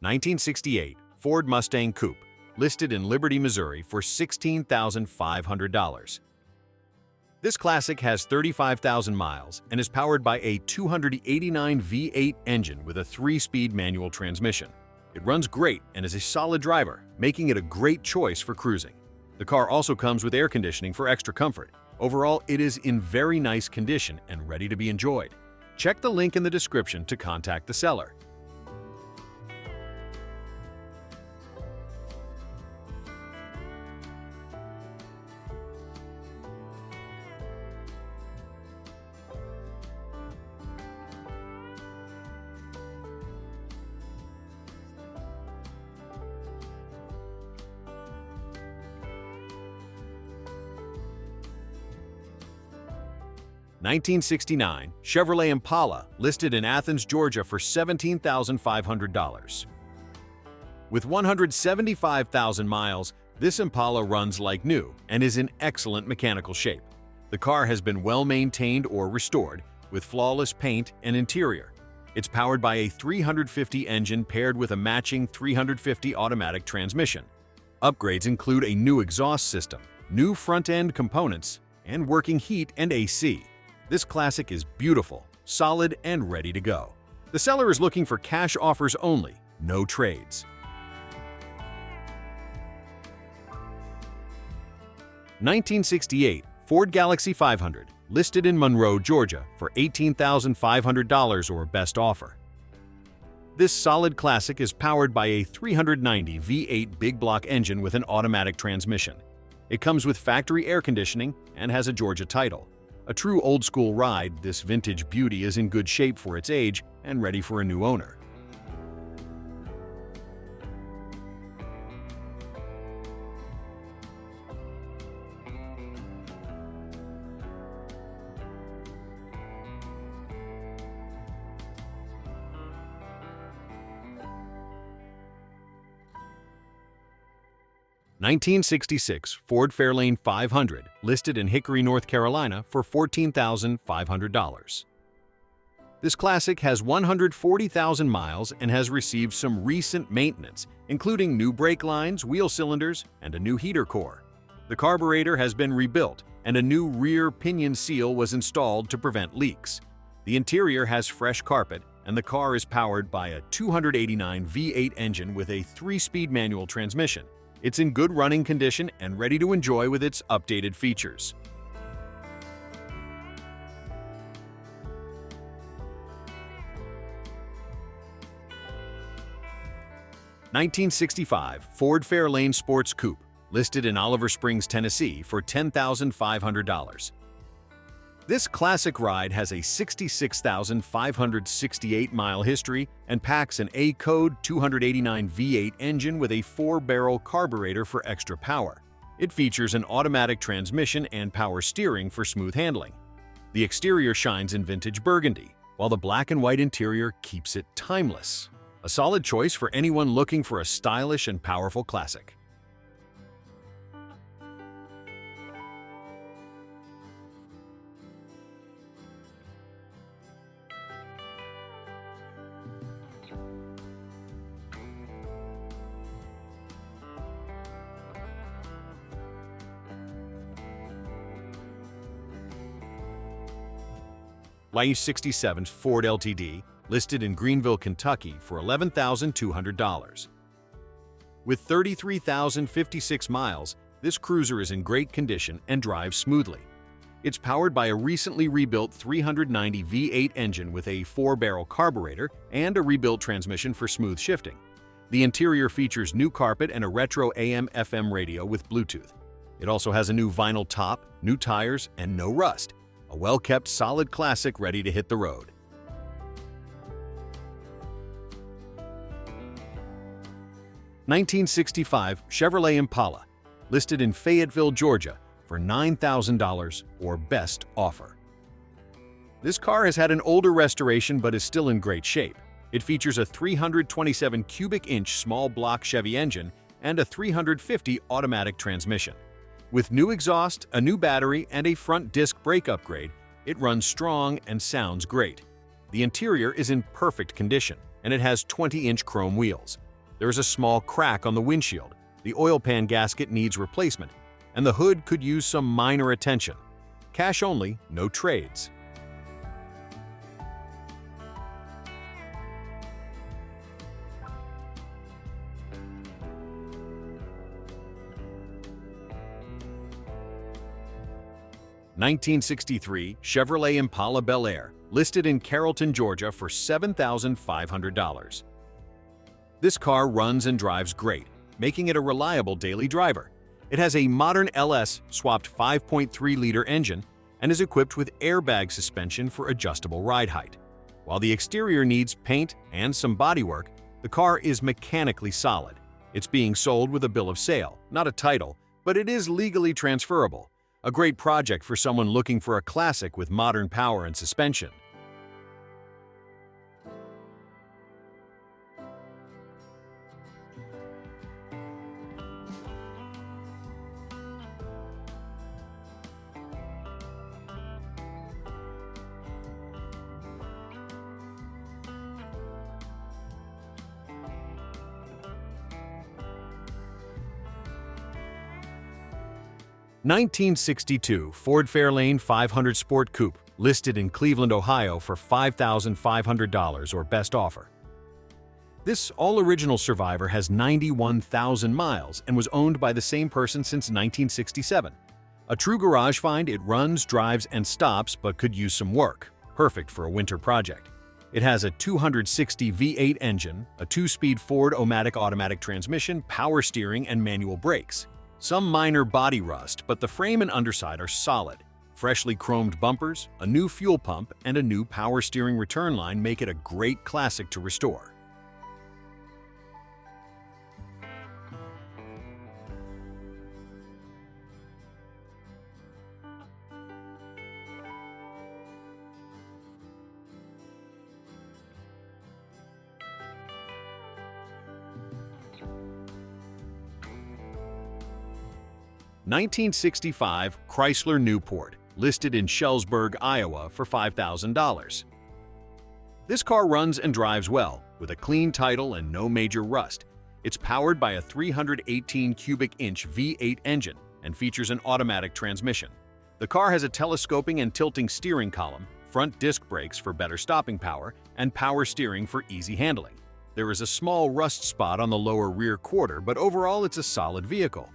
1968 Ford Mustang Coupe, listed in Liberty, Missouri for $16,500. This classic has 35,000 miles and is powered by a 289 V8 engine with a 3-speed manual transmission. It runs great and is a solid driver, making it a great choice for cruising. The car also comes with air conditioning for extra comfort. Overall, it is in very nice condition and ready to be enjoyed. Check the link in the description to contact the seller. (1969) Chevrolet Impala, listed in Athens, Georgia for $17,500. With 175,000 miles, this Impala runs like new and is in excellent mechanical shape. The car has been well maintained or restored, with flawless paint and interior. It's powered by a 350 engine paired with a matching 350 automatic transmission. Upgrades include a new exhaust system, new front-end components, and working heat and AC. This classic is beautiful, solid, and ready to go. The seller is looking for cash offers only, no trades. 1968 Ford Galaxie 500, listed in Monroe, Georgia for $18,500 or best offer. This solid classic is powered by a 390 V8 big block engine with an automatic transmission. It comes with factory air conditioning and has a Georgia title. A true old-school ride, this vintage beauty is in good shape for its age and ready for a new owner. (1966) Ford Fairlane 500, listed in Hickory, North Carolina for $14,500. This classic has 140,000 miles and has received some recent maintenance, including new brake lines, wheel cylinders, and a new heater core. The carburetor has been rebuilt, and a new rear pinion seal was installed to prevent leaks. The interior has fresh carpet, and the car is powered by a 289 V8 engine with a 3-speed manual transmission. It's in good running condition and ready to enjoy with its updated features. (1965) Ford Fairlane Sports Coupe, listed in Oliver Springs, Tennessee for $10,500. This classic ride has a 66,568-mile history and packs an A-Code 289 V8 engine with a 4-barrel carburetor for extra power. It features an automatic transmission and power steering for smooth handling. The exterior shines in vintage burgundy, while the black and white interior keeps it timeless. A solid choice for anyone looking for a stylish and powerful classic. (1967) Ford LTD, listed in Greenville, Kentucky for $11,200. With 33,056 miles, this cruiser is in great condition and drives smoothly. It's powered by a recently rebuilt 390 V8 engine with a 4-barrel carburetor and a rebuilt transmission for smooth shifting. The interior features new carpet and a retro AM/FM radio with Bluetooth. It also has a new vinyl top, new tires, and no rust. A well-kept, solid classic ready to hit the road. 1965 Chevrolet Impala, listed in Fayetteville, Georgia for $9,000 or best offer. This car has had an older restoration but is still in great shape. It features a 327 cubic inch small block Chevy engine and a 350 automatic transmission. With new exhaust, a new battery, and a front disc brake upgrade, it runs strong and sounds great. The interior is in perfect condition, and it has 20-inch chrome wheels. There is a small crack on the windshield, the oil pan gasket needs replacement, and the hood could use some minor attention. Cash only, no trades. (1963) Chevrolet Impala Bel Air, listed in Carrollton, Georgia for $7,500. This car runs and drives great, making it a reliable daily driver. It has a modern LS-swapped 5.3-liter engine and is equipped with airbag suspension for adjustable ride height. While the exterior needs paint and some bodywork, the car is mechanically solid. It's being sold with a bill of sale, not a title, but it is legally transferable. A great project for someone looking for a classic with modern power and suspension. (1962) Ford Fairlane 500 Sport Coupe, listed in Cleveland, Ohio for $5,500 or best offer. This all-original survivor has 91,000 miles and was owned by the same person since 1967. A true garage find, it runs, drives, and stops but could use some work. Perfect for a winter project. It has a 260 V8 engine, a 2-speed Ford automatic transmission, power steering, and manual brakes. Some minor body rust, but the frame and underside are solid. Freshly chromed bumpers, a new fuel pump, and a new power steering return line make it a great classic to restore. (1965) Chrysler Newport, listed in Shellsburg, Iowa for $5,000. This car runs and drives well, with a clean title and no major rust. It's powered by a 318 cubic inch V8 engine and features an automatic transmission. The car has a telescoping and tilting steering column, front disc brakes for better stopping power, and power steering for easy handling. There is a small rust spot on the lower rear quarter, but overall it's a solid vehicle.